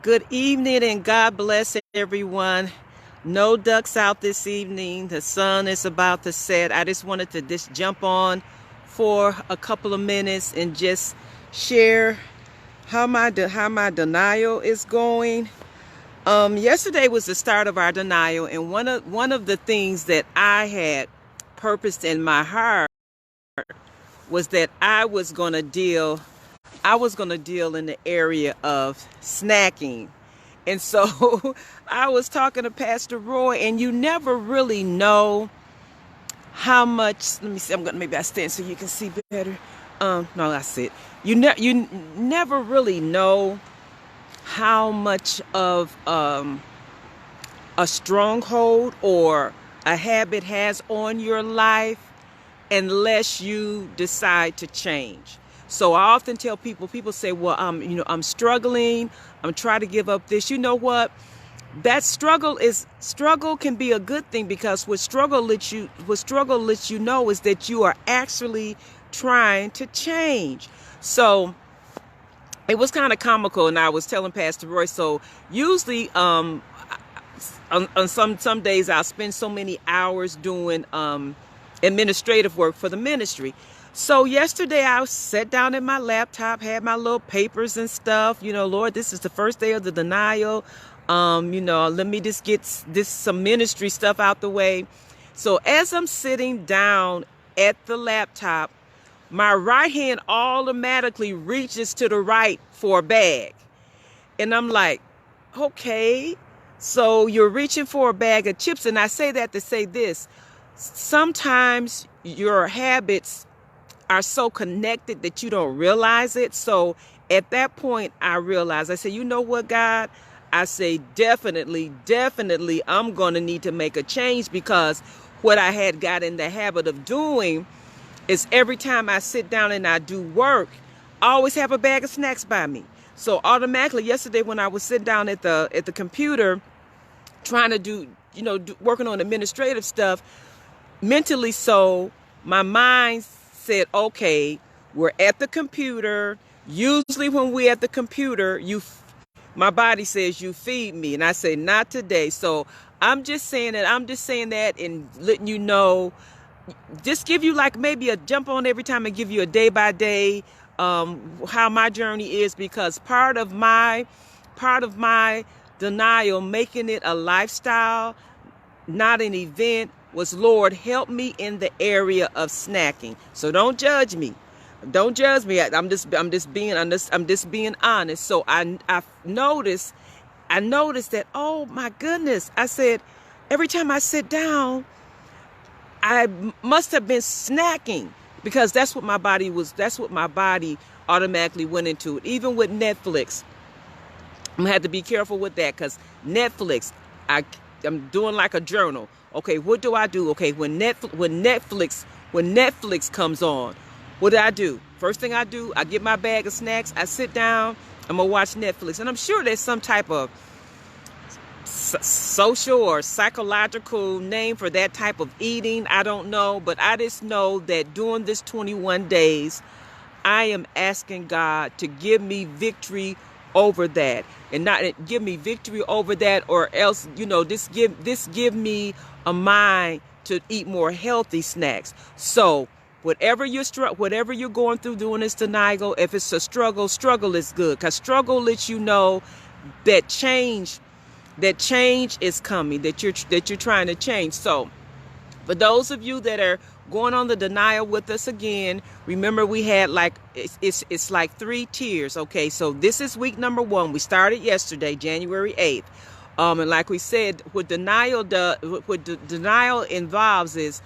Good evening and God bless everyone. No ducks out this evening. The sun is about to set. I just wanted to just jump on for a couple of minutes and just share how my denial is going. Yesterday was the start of our denial, and one of the things that I had purposed in my heart was that I was going to deal in the area of snacking. And so I was talking to Pastor Roy, and you never really know how much. Let me see. Maybe I stand so you can see better. No, I sit. You never really know how much of a stronghold or a habit has on your life unless you decide to change. So I often tell people say, well, I'm struggling. I'm trying to give up this. You know what? That struggle can be a good thing, because what struggle lets you know is that you are actually trying to change. So it was kind of comical, and I was telling Pastor Roy, so usually on some days I'll spend so many hours doing administrative work for the ministry. So yesterday I sat down at my laptop, had my little papers and stuff. Lord, this is the first day of the denial. Let me just get some ministry stuff out the way. So as I'm sitting down at the laptop, my right hand automatically reaches to the right for a bag. And I'm like, okay, so you're reaching for a bag of chips. And I say that to say this: sometimes your habits are so connected that you don't realize it. So at that point, I realized, I said, you know what, God? I say, definitely, I'm going to need to make a change, because what I had got in the habit of doing is every time I sit down and I do work, I always have a bag of snacks by me. So automatically, yesterday when I was sitting down at the computer trying to working on administrative stuff, mentally, so my mind said, okay, we're at the computer. Usually when we're at the computer, my body says, you feed me. And I say, not today. So I'm just saying that and letting you know, just give you like maybe a jump on every time and give you a day by day how my journey is, because part of my denial, making it a lifestyle, not an event, was, Lord, help me in the area of snacking. So don't judge me. Don't judge me. I'm just being honest. So I noticed that, oh my goodness, I said, every time I sit down, I must have been snacking, because that's what my body automatically went into it. Even with Netflix, I'm gonna have to be careful with that, because Netflix, I'm doing like a journal. Okay, what do I do? Okay, when Netflix comes on, what do I do? First thing I do, I get my bag of snacks, I sit down, I'm gonna watch Netflix. And I'm sure there's some type of social or psychological name for that type of eating. I don't know, but I just know that during this 21 days, I am asking God to give me victory over that, and not give me victory over that, or else, this give me a mind to eat more healthy snacks. So whatever you're going through doing this denial, if it's a struggle is good, because struggle lets you know that change is coming, that you're trying to change. So for those of you that are going on the denial with us again, remember we had it's like 3 tiers. Okay, so this is week number 1. We started yesterday, January 8th. And like we said, what denial involves is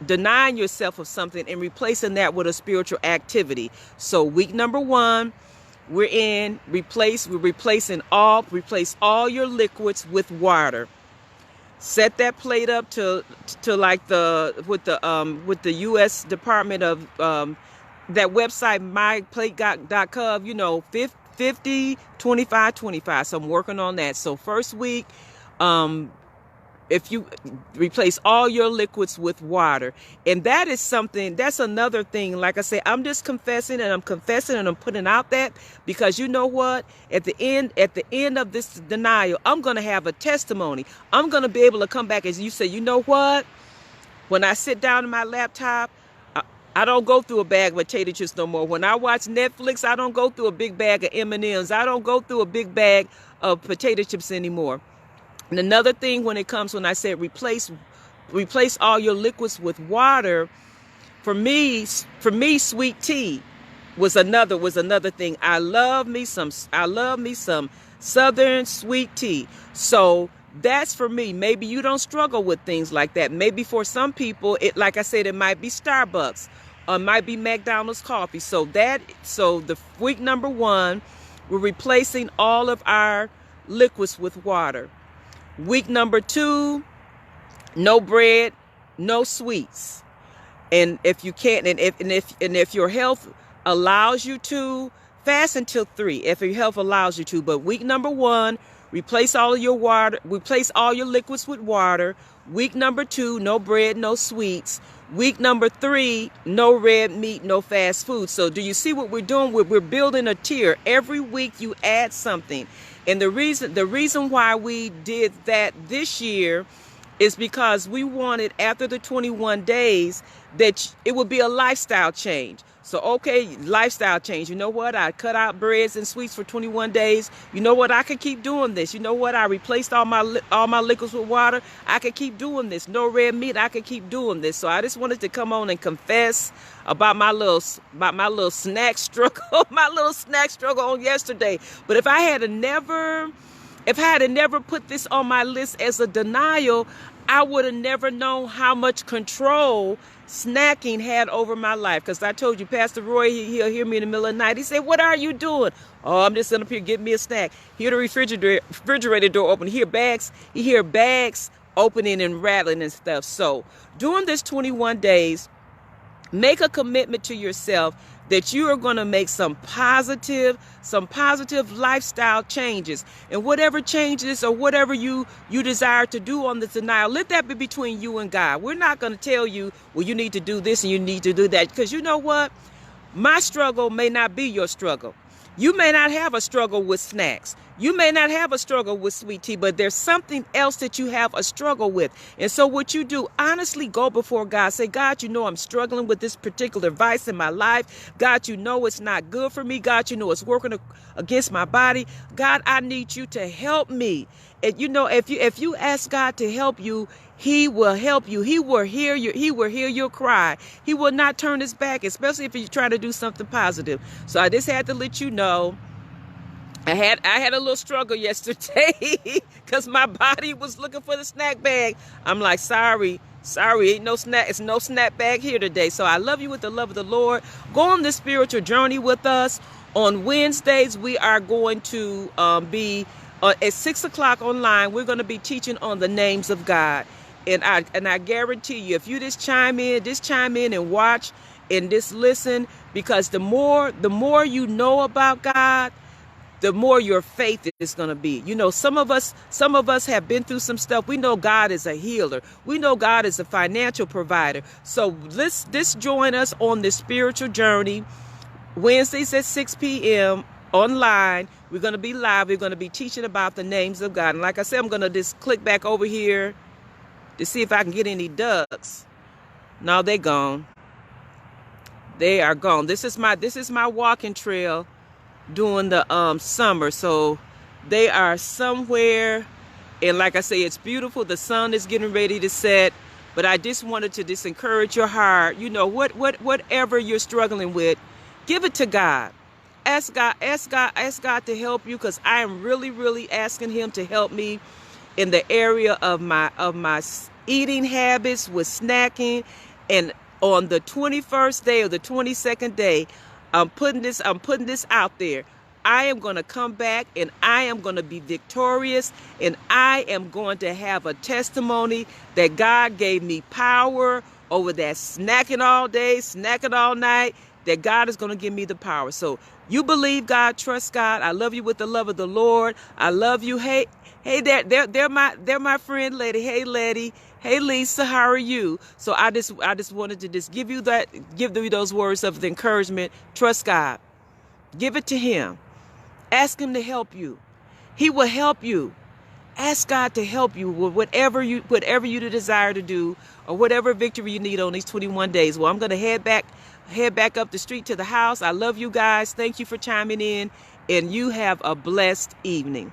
denying yourself of something and replacing that with a spiritual activity. So week number 1, we're replace all your liquids with water. Set that plate up to like with the U.S. Department of that website, myplate.gov, 50, 25, 25. So I'm working on that. So first week, if you replace all your liquids with water. And that is something, that's another thing. Like I say, I'm just confessing and I'm putting out that, because you know what, at the end of this denial, I'm going to have a testimony. I'm going to be able to come back as you say, you know what, when I sit down in my laptop, I don't go through a bag of potato chips no more. When I watch Netflix, I don't go through a big bag of M&Ms. I don't go through a big bag of potato chips anymore. And another thing, when I said replace all your liquids with water, for me, sweet tea was another thing. I love me some Southern sweet tea. So that's for me. Maybe you don't struggle with things like that. Maybe for some people, like I said, it might be Starbucks or it might be McDonald's coffee. So the week number 1, we're replacing all of our liquids with water. Week number 2, no bread, no sweets. And if you can't, and if your health allows you to, fast until 3, if your health allows you to. But week number 1, replace all your liquids with water. Week number 2, no bread, no sweets. Week number 3, no red meat, no fast food. So do you see what we're doing? We're building a tier. Every week you add something. And the reason why we did that this year is because we wanted, after the 21 days, that it would be a lifestyle change. So, okay, lifestyle change. You know what? I cut out breads and sweets for 21 days. You know what? I could keep doing this. You know what? I replaced all my liquids with water. I could keep doing this. No red meat. I could keep doing this. So I just wanted to come on and confess about my little snack struggle, my little snack struggle on yesterday. But if I had never put this on my list as a denial, I would have never known how much control snacking had over my life. Because I told you, Pastor Roy, he'll hear me in the middle of the night. He said, "What are you doing?" "Oh, I'm just sitting up here getting me a snack." Hear the refrigerator door open. He hear bags opening and rattling and stuff. So during this 21 days, make a commitment to yourself that you are going to make some positive lifestyle changes. And whatever changes or whatever you desire to do on this denial, let that be between you and God. We're not going to tell you, well, you need to do this and you need to do that. Because you know what? My struggle may not be your struggle. You may not have a struggle with snacks. You may not have a struggle with sweet tea, but there's something else that you have a struggle with. And so what you do, honestly go before God. Say, "God, you know I'm struggling with this particular vice in my life. God, you know it's not good for me. God, you know it's working against my body. God, I need you to help me." And you know, if you ask God to help you, He will help you. He will hear your cry. He will not turn his back, especially if you're trying to do something positive. So I just had to let you know. I had a little struggle yesterday because my body was looking for the snack bag. I'm like, sorry, ain't no snack. It's no snack bag here today. So I love you with the love of the Lord. Go on this spiritual journey with us. On Wednesdays, we are going to be at 6 o'clock online. We're going to be teaching on the names of God. And I guarantee you, if you just chime in and watch and just listen, because the more you know about God, the more your faith is going to be. You know, some of us have been through some stuff. We know God is a healer. We know God is a financial provider. So let's join us on this spiritual journey. Wednesdays at 6 p.m. online. We're going to be live. We're going to be teaching about the names of God. And like I said, I'm going to just click back over here to see if I can get any ducks. No, they're gone. They are gone. This is my walking trail during the summer. So they are somewhere, and like I say, it's beautiful. The sun is getting ready to set. But I just wanted to just encourage your heart. You know, whatever you're struggling with, give it to God. Ask God to help you, because I am really asking Him to help me in the area of my eating habits with snacking. And on the 21st day or the 22nd day, I'm putting this out there. I am going to come back and I am going to be victorious, and I am going to have a testimony that God gave me power over that snacking all day, snacking all night, that God is going to give me the power. So you believe God, trust God. I love you with the love of the Lord. I love you. Hey, they're my friend, Letty. Hey, Letty. Hey, Lisa, how are you? So I just wanted to just give you those words of encouragement. Trust God. Give it to him. Ask him to help you. He will help you. Ask God to help you with whatever you desire to do, or whatever victory you need on these 21 days. Well, I'm going to head back up the street to the house. I love you guys. Thank you for chiming in, and you have a blessed evening.